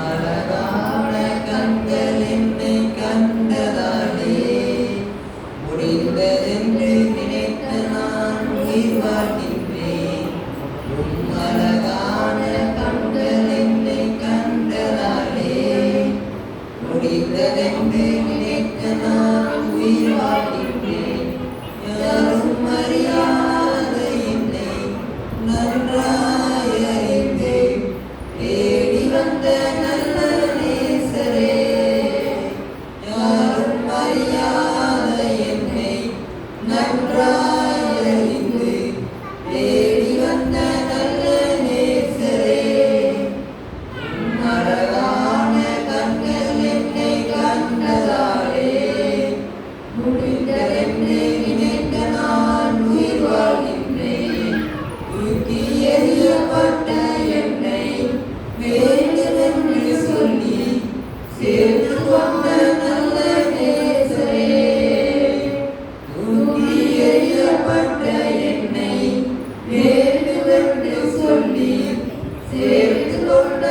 அழகான கண்கள் என்னை கண்டதாலே முடிந்ததென்று நினைத்த நான் உயிர் வாழ்கின்றேன். அழகான கண்கள் என்னை கண்டதாலே முடிந்ததென்று நினைத்த நான் உயிர் வாழ்கின்றேன். யாரும் அறியாத என்னை நன்றாய் அறிந்து தேடி வந்த நல்ல நேசரே. யாரும் அறியாத என்னை நன்றாய் அறிந்து தேடி வந்த நல்ல நேசரே. அழகான கண்கள் என்னை கண்டதாலே முடிந்ததென்று நினைத்த நான் உயிர் வாழ்கின்றேன். தூக்கி எறியப்பட்ட என்னை வேண்டுமென்று சொல்லி சேர்த்து கொண்ட நல்ல நேசரே. தூக்கி எறியப்பட்ட என்னை வேண்டுமென்று சொல்லி சேர்த்து கொண்ட